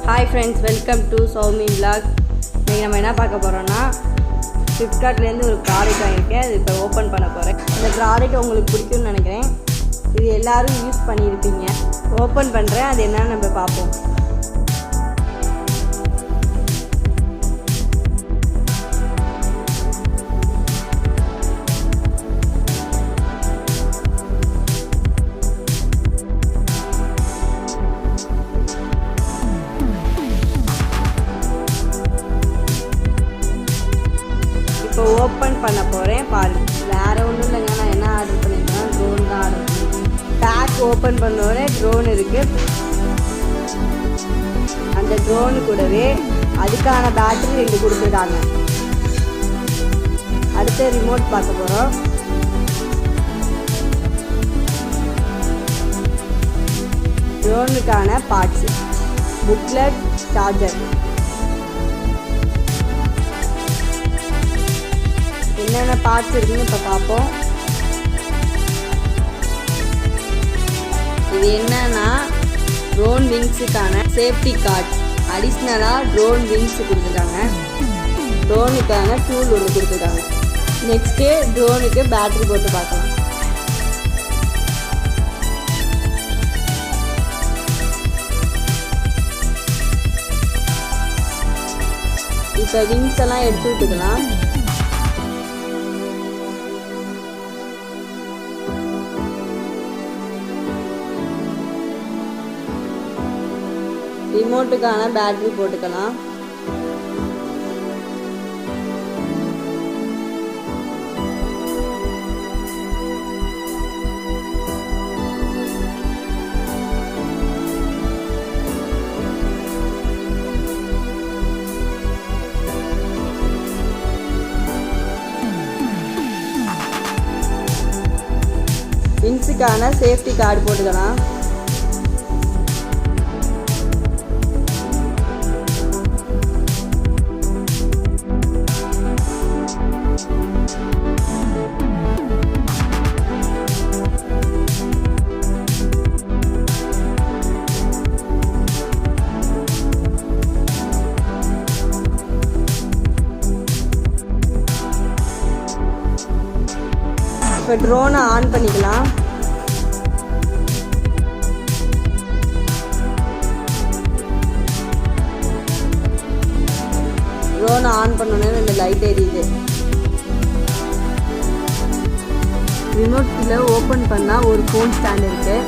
Hi friends, welcome to Soumi vlog. இன்றைக்கி நம்ம என்ன பார்க்க போகிறோன்னா, ஃப்ளிப்கார்ட்லேருந்து ஒரு ப்ராடக்ட் வாங்கியிருக்கேன். அது இப்போ ஓப்பன் பண்ண போகிறேன். இந்த ப்ராடக்ட் உங்களுக்கு பிடிக்கும்னு நினைக்கிறேன். இது எல்லோரும் யூஸ் பண்ணியிருப்பீங்க. ஓப்பன் பண்ணுறேன், அது என்னன்னு நம்ம பார்ப்போம். இப்போ ஓப்பன் பண்ண போகிறேன், பாருங்கள். வேறு ஒன்றும் இல்லைங்க, நான் என்ன ஆர்டர் பண்ணியிருக்கேன், ட்ரோன் தான் ஆர்டர் பண்ணியிருக்கேன். பேக் ஓப்பன் பண்ணோடனே ட்ரோன் இருக்குது. அந்த ட்ரோனு கூடவே அதுக்கான பேட்டரி 2 கொடுத்துருக்காங்க. அடுத்து ரிமோட் பார்க்க போகிறோம். ட்ரோனுக்கான பார்ட்ஸு, புக்லெட், சார்ஜர். என்னென்ன பார்ட்ஸ் இருக்குன்னு இப்போ பார்ப்போம். இது என்னன்னா, ட்ரோன் விங்ஸுக்கான சேஃப்டி கார்ட். அடிஷ்னலாக ட்ரோன் விங்ஸ் கொடுத்துருக்காங்க. ட்ரோனுக்கான டூல் ஒன்று கொடுத்துருக்காங்க. நெக்ஸ்ட்டு ட்ரோனுக்கு பேட்டரி போட்டு பார்க்கலாம். இப்போ விங்ஸ் எல்லாம் எடுத்து விட்டுக்கலாம். ரிமோட்டுக்கான பேட்டரி போட்டுக்கலாம். விங்ஸுக்கான சேஃப்டி கார்டு போட்டுக்கலாம். இப்போ ட்ரோனை ஆன் பண்ணிக்கலாம். ட்ரோனை ஆன் பண்ணோன்னே இந்த லைட் எரியுது. ரிமோட் கீழே ஓப்பன் பண்ணால் ஒரு ஃபோன் ஸ்டாண்ட் இருக்குது.